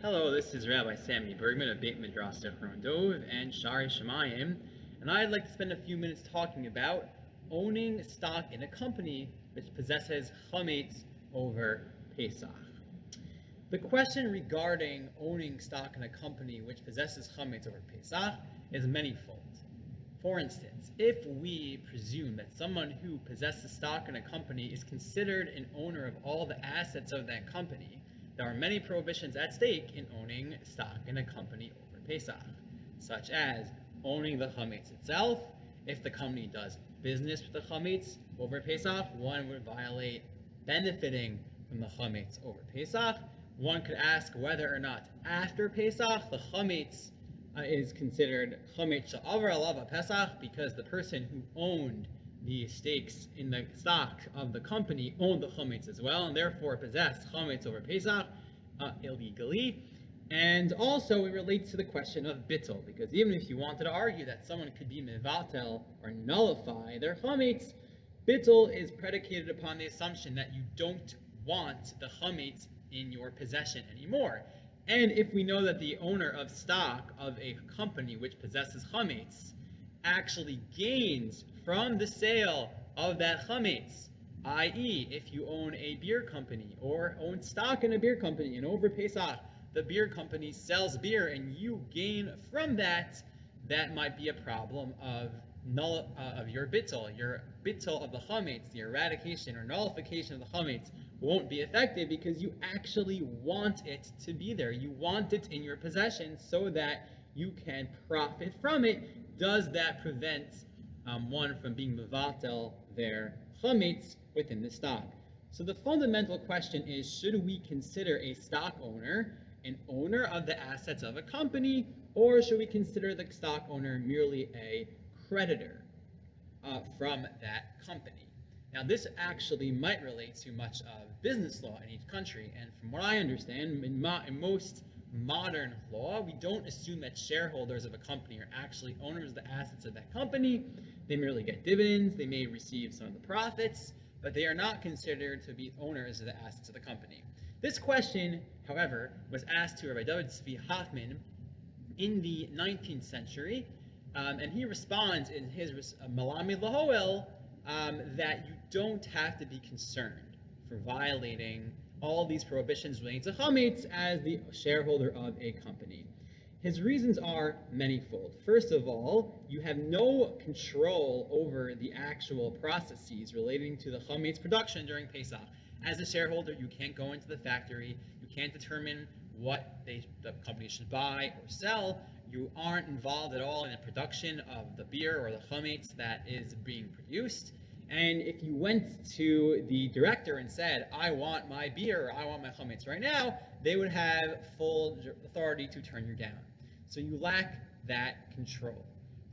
Hello, this is Rabbi Sammy Bergman of Beit Midrash Zichron Dov and Shari Shemayim, and I'd like to spend a few minutes talking about owning stock in a company which possesses Chametz over Pesach. The question regarding owning stock in a company which possesses Chametz over Pesach is manifold. For instance, if we presume that someone who possesses stock in a company is considered an owner of all the assets of that company, there are many prohibitions at stake in owning stock in a company over Pesach, such as owning the Chametz itself. If the company does business with the Chametz over Pesach, one would violate benefiting from the Chametz over Pesach. One could ask whether or not after Pesach the Chametz is considered Chametz Sha'avar Alav Pesach, because the person who owned the stakes in the stock of the company owned the Chametz as well, and therefore possessed Chametz over Pesach illegally. And also it relates to the question of bittul, because even if you wanted to argue that someone could be mevatel or nullify their Chametz, bittul is predicated upon the assumption that you don't want the Chametz in your possession anymore. And if we know that the owner of stock of a company which possesses Chametz actually gains from the sale of that Chametz, i.e., if you own a beer company or own stock in a beer company and over Pesach the beer company sells beer and you gain from that, that might be a problem of your bittul of the Chametz. The eradication or nullification of the Chametz won't be effective because you actually want it to be there. You want it in your possession so that you can profit from it. Does that prevent one from being mevatel their Chametz within the stock? So the fundamental question is, should we consider a stock owner an owner of the assets of a company, or should we consider the stock owner merely a creditor from that company? Now, this actually might relate to much of business law in each country, and from what I understand, in most modern law, we don't assume that shareholders of a company are actually owners of the assets of that company. They merely get dividends, they may receive some of the profits, but they are not considered to be owners of the assets of the company. This question, however, was asked to Rabbi David Tzvi Hoffman in the 19th century, and he responds in his Malami Lahoel that you don't have to be concerned for violating all these prohibitions relating to Chametz as the shareholder of a company. His reasons are manifold. First of all, you have no control over the actual processes relating to the Chametz production during Pesach. As a shareholder, you can't go into the factory, you can't determine what the company should buy or sell. You aren't involved at all in the production of the beer or the Chametz that is being produced. And if you went to the director and said, I want my beer, or I want my Chametz right now, they would have full authority to turn you down. So you lack that control.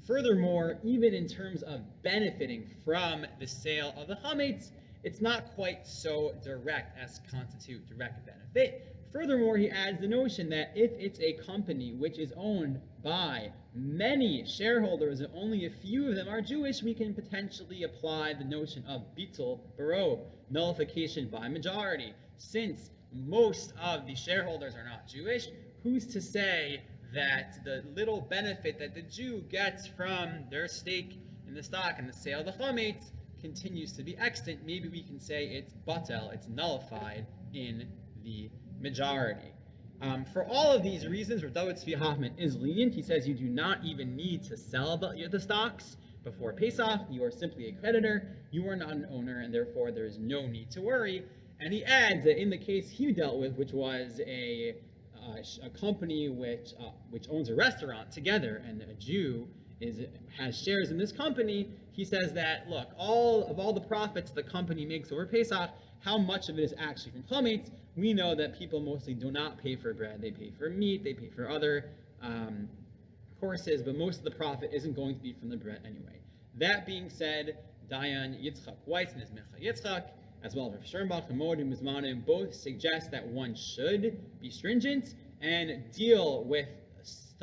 Furthermore, even in terms of benefiting from the sale of the Chametz, it's not quite so direct as constitute direct benefit. Furthermore, he adds the notion that if it's a company which is owned by many shareholders and only a few of them are Jewish, we can potentially apply the notion of bittul barov, nullification by majority. Since most of the shareholders are not Jewish, who's to say that the little benefit that the Jew gets from their stake in the stock and the sale of the Chametz continues to be extant? Maybe we can say it's batel, it's nullified in the majority. For all of these reasons, Rav David Tzvi Hoffman is lenient. He says you do not even need to sell the stocks before Pesach. You are simply a creditor. You are not an owner, and therefore there is no need to worry. And he adds that in the case he dealt with, which was a company which owns a restaurant together, and a Jew has shares in this company, he says that, look, all the profits the company makes over Pesach, how much of it is actually from Chametz? We know that people mostly do not pay for bread. They pay for meat, they pay for other courses, but most of the profit isn't going to be from the bread anyway. That being said, Dayan Yitzchak Weiss and his Mincha Yitzchak, as well as Rav Sternbach and Moedim Mizmanim, both suggest that one should be stringent and deal with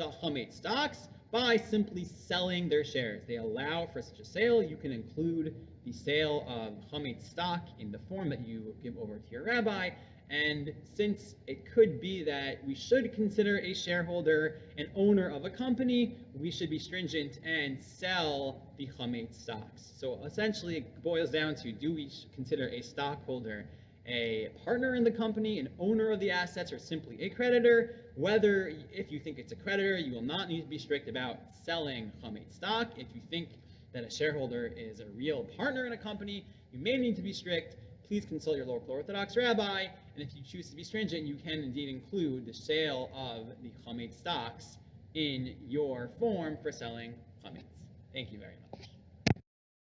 Chametz stocks by simply selling their shares. They allow for such a sale. You can include the sale of Chametz stock in the form that you give over to your rabbi. And since it could be that we should consider a shareholder an owner of a company, we should be stringent and sell the Chametz stocks. So essentially it boils down to, do we consider a stockholder a partner in the company, an owner of the assets, or simply a creditor? Whether, if you think it's a creditor, you will not need to be strict about selling Chametz stock. If you think that a shareholder is a real partner in a company, you may need to be strict. Please consult your local Orthodox rabbi, and if you choose to be stringent, you can indeed include the sale of the Chametz stocks in your form for selling Chametz. Thank you very much.